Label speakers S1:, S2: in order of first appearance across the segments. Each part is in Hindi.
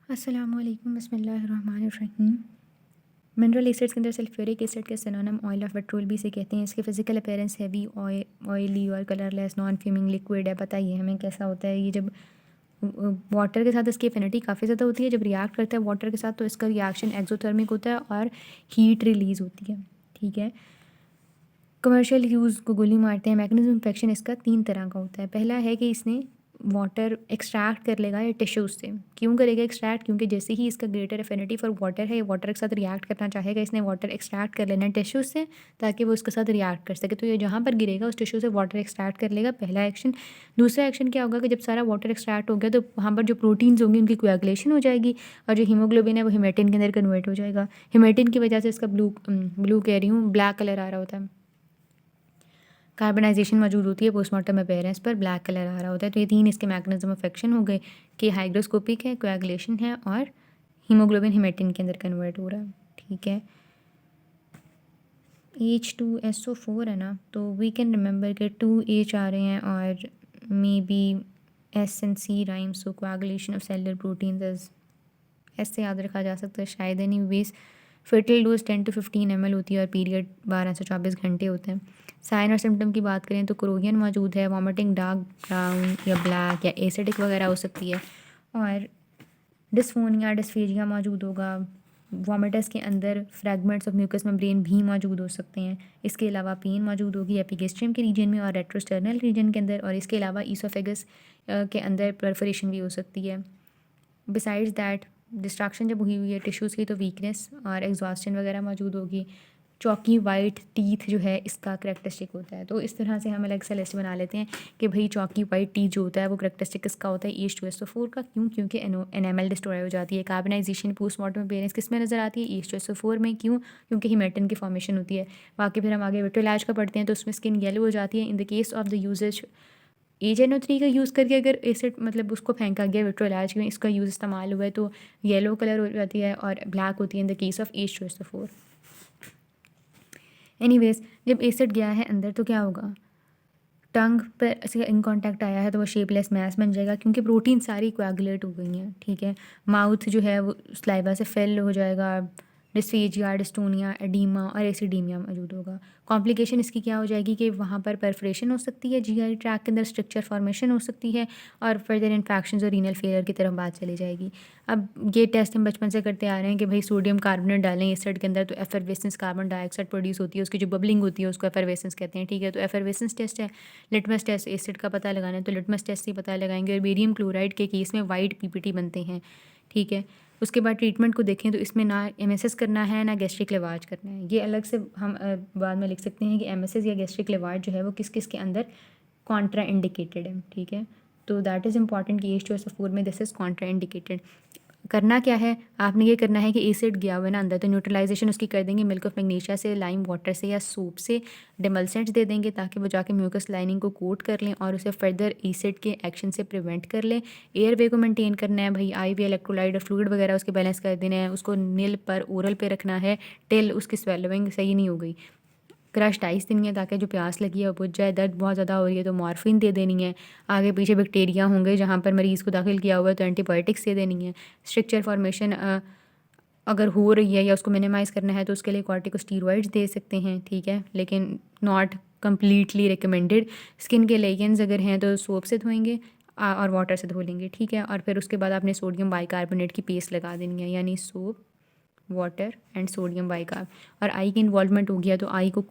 S1: अस्सलामुअलैकुम बिस्मिल्लाहिर्रहमानिर्रहीम। मिनरल एसिड्स के अंदर सल्फ्यूरिक एसिड के सिनोनिम ऑयल ऑफ पेट्रोल भी इसे कहते हैं। इसकी फिजिकल अपीयरेंस हैवी ऑयली और कलरलेस नॉन फ्यूमिंग लिक्विड है। बताइए हमें कैसा होता है ये। जब वाटर के साथ इसकी एफिनिटी काफ़ी ज़्यादा होती है, जब रिएक्ट करता है वाटर के साथ तो इसका रिएक्शन एक्सोथर्मिक होता है और हीट रिलीज़ होती है। ठीक है, कमर्शियल यूज़ को गोली मारते हैं। मैकेनिज्म इन्फेक्शन इसका 3 तरह का होता है। पहला है कि इसने वाटर एक्सट्रैक्ट कर लेगा या टिश्यूज़ से। क्यों करेगा एक्सट्रैक्ट? क्योंकि जैसे ही इसका ग्रेटर एफिनिटी फॉर वाटर है, ये वाटर के साथ रिएक्ट करना चाहेगा, इसने वाटर एक्सट्रैक्ट कर लेना है टिश्यूज़ से ताकि वो उसके साथ रिएक्ट कर सके। तो ये जहाँ पर गिरेगा उस टिश्यू से वाटर एक्सट्रैक्ट कर लेगा, पहला एक्शन। दूसरा एक्शन क्या होगा कि जब सारा वाटर एक्सट्रैक्ट हो गया तो वहाँ पर जो प्रोटीन्स होंगे उनकी कोएगुलेशन हो जाएगी और जो हीमोग्लोबिन है वो हेमेटिन के अंदर कन्वर्ट हो जाएगा। हेमेटिन की वजह से इसका ब्लू कह रही हूँ, ब्लैक कलर आ रहा होता है। कार्बनाइजेशन मौजूद होती है पोस्टमार्टम अपीयरेंस पर, ब्लैक कलर आ रहा होता है। तो ये 3 इसके मैकेनिज्म ऑफ एक्शन हो गए कि हाइग्रोस्कोपिक है, कोएगुलेशन है और हीमोग्लोबिन हेमेटिन के अंदर कन्वर्ट हो रहा है। ठीक है, H2SO4 है ना, तो वी कैन रिमेंबर कि 2H आ रहे हैं और maybe S and C rhyme, so coagulation of cellular proteins as ऐसे याद रखा जा सकता है शायद। Any ways fatal dose 10 to 15 ml होती है और पीरियड 12 से 24 घंटे होते हैं। साइन और सिम्टम की बात करें तो क्रोहियन मौजूद है, वॉमिटिंग डार्क ब्राउन या ब्लैक या एसिडिक वगैरह हो सकती है और डिस्फोनिया डिस्फेजिया मौजूद होगा। वॉमिटस के अंदर फ्रैगमेंट्स ऑफ म्यूकस मेम्ब्रेन भी मौजूद हो सकते हैं। इसके अलावा पेन मौजूद होगी एपिगेस्ट्रियम के रीजन में और रेट्रोस्टर्नल रीजन के अंदर, और इसके अलावा ईसोफेगस के अंदर परफोरेशन भी हो सकती है। बिसाइड्स दैट डिस्ट्रैक्शन जब हुई हुई है टिश्यूज़ की तो वीकनेस और एग्जॉस्शन वगैरह मौजूद होगी। चौकी वाइट टीथ जो है इसका करेक्टरिस्टिक होता है। तो इस तरह से हम अलग से लिस्ट बना लेते हैं कि भाई चौकी वाइट टीथ जो होता है वो करेक्टरिस्टिक किसका होता है, H2SO4 का। क्यों? क्योंकि एनामल डिस्ट्रॉय हो जाती है। कार्बनाइजेशन पोस्टमार्टम अपीयरेंस किस में नज़र आती है, H2SO4 में। क्यों? क्योंकि हिमेटिन की फॉर्मेशन होती है। बाकी फिर हम आगे विट्रोलाज का पढ़ते हैं तो उसमें स्किन येलो हो जाती है। In the case of the uses HNO3 का यूज़ करके अगर एसिड मतलब उसको फेंका गया विट्रोलाज में, इसका यूज़ इस्तेमाल हुआ है तो येलो कलर हो जाती है और ब्लैक होती है in the case of H2SO4। Anyways जब एसिड गया है अंदर तो क्या होगा, टंग पर इसका इन कांटेक्ट आया है तो वो शेपलेस मैस बन जाएगा क्योंकि प्रोटीन सारी कोएगुलेट हो गई हैं। ठीक है, माउथ जो है वो स्लाइवा से फिल हो जाएगा। डिस्फेजिया डिस्टोनिया एडीमा और एसिडीमिया मौजूद होगा। कॉम्प्लिकेशन इसकी क्या हो जाएगी कि वहाँ पर परफोरेशन हो सकती है, जीआई ट्रैक के अंदर स्ट्रक्चर फॉर्मेशन हो सकती है और फर्दर इन्फेक्शन और रीनल फेलियर की तरफ बात चली जाएगी। अब ये टेस्ट हम बचपन से करते आ रहे हैं कि भाई सोडियम कार्बोनेट डालें एसिड के अंदर तो एफरवेसेंस कार्बन डाइऑक्साइड प्रोड्यूस होती है, उसकी जो बबलिंग होती है उसको एफरवेसेंस कहते हैं। ठीक है, तो एफरवेसेंस टेस्ट है। लिटमस टेस्ट एसिड का पता लगाना है तो लिटमस टेस्ट से पता लगाएंगे। और बेरियम क्लोराइड के केस में वाइट पीपीटी बनते हैं। ठीक है, उसके बाद ट्रीटमेंट को देखें तो इसमें ना एमएसएस करना है ना गैस्ट्रिक लेवाज करना है। ये अलग से हम बाद में लिख सकते हैं कि एमएसएस या गैस्ट्रिक लेवाज जो है वो किस किस के अंदर कॉन्ट्रा इंडिकेटेड है। ठीक है, तो दैट इज़ इंपॉर्टेंट कि H2SO4 में दिस इज़ कॉन्ट्रा इंडिकेटेड। करना क्या है, आपने ये करना है कि एसिड गया हुआ है ना अंदर तो न्यूट्रलाइजेशन उसकी कर देंगे मिल्क ऑफ मैग्नीशिया से, लाइम वाटर से या सूप से। डिमल्सेंट्स दे देंगे ताकि वो जाके म्यूकस लाइनिंग को कोट कर लें और उसे फर्दर एसिड के एक्शन से प्रिवेंट कर लें। एयर वे को मेंटेन करना है भाई, IV इलेक्ट्रोलाइट और फ्लूइड वगैरह उसके बैलेंस कर देना है। उसको नील पर ओरल पे रखना है टिल उसकी स्वेलोइंग सही नहीं हो गई। क्रश आइस देनी है ताकि जो प्यास लगी है वो बुझ जाए। दर्द बहुत ज़्यादा हो रही है तो मॉर्फिन दे देनी है। आगे पीछे बैक्टीरिया होंगे जहाँ पर मरीज़ को दाखिल किया हुआ है तो एंटीबायोटिक्स दे देनी है। स्ट्रक्चर फॉर्मेशन अगर हो रही है या उसको मिनिमाइज़ करना है तो उसके लिए कॉर्टिकोस्टीरॉइड्स दे सकते हैं। ठीक है, लेकिन नॉट कम्प्लीटली रिकमेंडेड। स्किन के लेगेंस अगर हैं तो सोप से धोएंगे और वाटर से धो लेंगे। ठीक है, और फिर उसके बाद आपने सोडियम बाइकार्बोनेट की पेस्ट लगा देनी है, यानी soap water and sodium bicarb. और आई की इन्वॉल्वमेंट हो गया तो आई को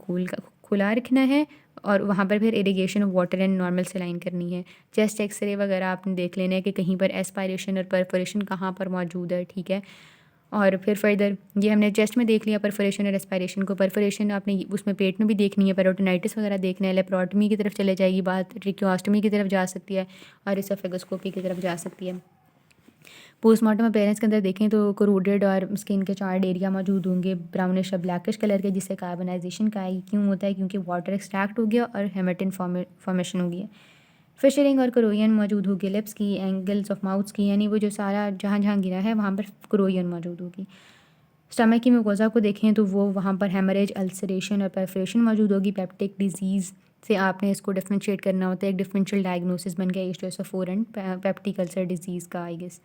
S1: खुला रखना है और वहाँ पर फिर irrigation of water and normal saline करनी है। चेस्ट एक्सरे वगैरह आपने देख लेना है कि कहीं पर एस्पायरेशन और परफोरेशन कहाँ पर मौजूद है। ठीक है, और फिर फर्दर ये हमने चेस्ट में देख लिया परफोरेशन और एस्पायरेशन को। परफोरेशन आपने उसमें पेट में भी देखनी है, पेरोटिनाइटिस वगैरह देखना है। लेप्रोटमी की तरफ चले जाएगी बात, ट्रिक्योस्टमी की तरफ जा सकती है और इसोफेगोस्कोपी की तरफ जा सकती है। पोस्टमार्टम अपीयरेंस के अंदर देखें तो कोरोडेड और स्किन के चार्ड एरिया मौजूद होंगे ब्राउनिश या ब्लैकिश कलर के, जिससे कार्बनाइजेशन का है। क्यों होता है? क्योंकि वाटर एक्सट्रैक्ट हो गया और हेमेटिन फॉर्मेशन हो गया। फिशरिंग और क्रोयन मौजूद होगी लिप्स की, एंगल्स ऑफ माउथ्स की, यानी वो जो सारा जहाँ जहाँ गिरा है वहाँ पर क्रोयन मौजूद होगी। स्टमक की म्यूकोजा को देखें तो वो वहाँ पर हेमरेज अल्सरेशन और परफोरेशन मौजूद होगी। पेप्टिक डिजीज़ से आपने इसको डिफ्रेंशिएट करना होता है। एक डिफरेंशियल डायग्नोसिस बन गया H2SO4 and peptic ulcer disease का, आई गेस।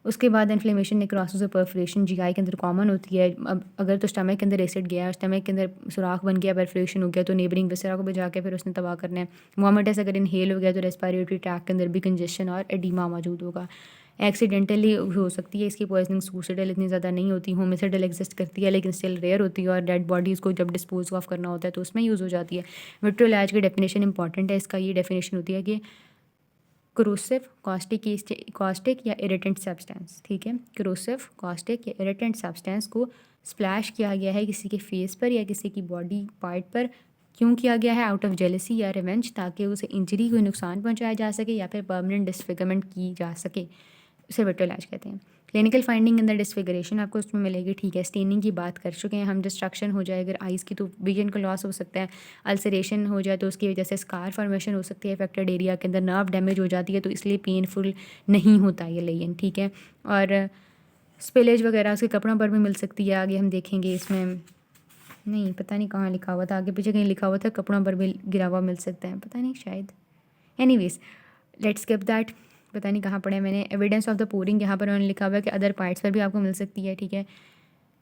S1: उसके बाद इन्फ्लेमेशन, नेक्रोसिस और परफोरेशन जीआई के अंदर कॉमन होती है। अब अगर तो स्टमक के अंदर एसिड गया, स्टमक के अंदर सुराख बन गया, परफोरेशन हो गया, तो नेबरिंग विसरा को बजा के फिर उसने तबाह करना है। वॉमिटस अगर इनहेल हो गया तो रेस्पिरेटरी ट्रैक के अंदर भी कंजेशन और एडीमा मौजूद होगा। एक्सीडेंटली हो सकती है इसकी पॉइजनिंग, सुसाइडल इतनी ज़्यादा नहीं होती, होमिसाइडल एग्जिस्ट करती है लेकिन स्टिल रेयर होती है, और डेड बॉडीज़ को जब डिस्पोज ऑफ करना होता है तो उसमें यूज़ हो जाती है। विट्रोलैज की डेफिनेशन इंपॉर्टेंट है, इसका ये डेफिनेशन होती है कि क्रोसिव, कॉस्टिक या इरिटेंट सब्सटेंस, ठीक है, क्रोसिव, कॉस्टिक या इरिटेंट सब्सटेंस को स्प्लैश किया गया है किसी के फेस पर या किसी की बॉडी पार्ट पर। क्यों किया गया है? आउट ऑफ जेलसी या रिवेंज, ताकि उसे इंजरी, कोई नुकसान पहुंचाया जा सके या फिर परमानेंट डिसफिगरमेंट की जा सके, उसे विट्रोलैज कहते हैं। क्लिनिकल फाइंडिंग अंदर डिसफिगरेशन आपको उसमें मिलेगी, ठीक है। स्टेनिंग की बात कर चुके हैं हम, डिस्ट्रक्शन हो जाए अगर आइज़ की तो विजन का लॉस हो सकता है, अल्सरेशन हो जाए तो उसकी वजह से स्कार फॉर्मेशन हो सकती है अफेक्टेड एरिया के अंदर, नर्व डैमेज हो जाती है तो इसलिए पेनफुल नहीं होता ये लेजन, ठीक है। और स्पिलेज वगैरह उसके कपड़ों पर भी मिल सकती है, आगे हम देखेंगे इसमें, नहीं पता नहीं कहाँ लिखा हुआ था, आगे पीछे कहीं लिखा हुआ था कपड़ों पर भी गिरा हुआ मिल सकता है, पता नहीं शायद, एनीवेज लेट्स स्किप दैट, पता नहीं कहाँ पढ़े मैंने। एविडेंस ऑफ द पोरिंग यहाँ पर उन्होंने लिखा हुआ है कि अदर पार्ट्स पर भी आपको मिल सकती है, ठीक है।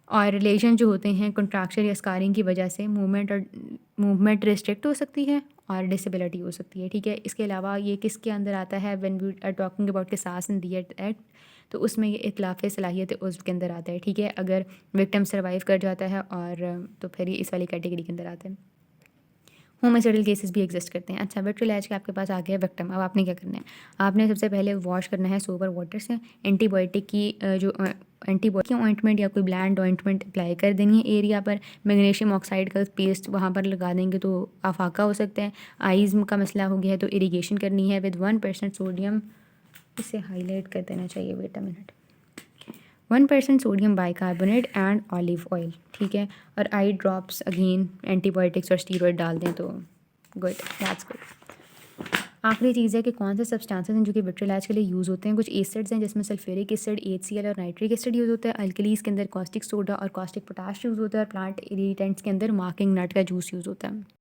S1: और रिलेशन जो होते हैं कंट्रैक्चर या स्कारिंग की वजह से मूवमेंट रिस्ट्रिक्ट हो सकती है और डिसेबिलिटी हो सकती है, ठीक है। इसके अलावा ये किसके अंदर आता है? When we are talking about किसास इन दी एक्ट, तो उसमें ये इतलाफ़ सलाहियत उसके अंदर आता है, ठीक है। अगर विक्टिम सर्वाइव कर जाता है और तो फिर ये इस वाली कैटेगरी के अंदर आता है। होमिसाइडल केसेस भी एग्जिस्ट करते हैं। अच्छा, विट्रोलैज के आपके पास आ गया विक्टिम, अब आपने क्या करना है? आपने सबसे पहले वॉश करना है सोबर वाटर से, एंटीबायोटिक की जो एंटीबायोटिक ऑइंटमेंट या कोई ब्लैंड ऑइंटमेंट अप्लाई कर देनी है एरिया पर। मैग्नीशियम ऑक्साइड का पेस्ट वहाँ पर लगा देंगे तो आफाका हो सकता है। आइज़ का मसला हो गया है तो इरीगेशन करनी है विद 1% सोडियम, इसे हाईलाइट कर देना चाहिए, wait a minute, 1% sodium bicarbonate and olive oil, ठीक है। और आई ड्रॉप्स अगेन एंटीबायोटिक्स और स्टीरॉयड डाल दें तो गुड, दैट्स गुड। आखिरी चीज़ है कि कौन से सब्सटेंसेस हैं जो कि विट्रोलैज के लिए यूज़ होते हैं। कुछ एसिड्स हैं जिसमें सल्फ्यूरिक एसिड, HCl और नाइट्रिक एसिड यूज़ होता है। अल्कलीज के अंदर कॉस्टिक सोडा और कॉस्टिक पोटाश यूज़ होता है, और प्लांट इरिटेंट्स के अंदर मार्किंग नट का जूस यूज़ होता है।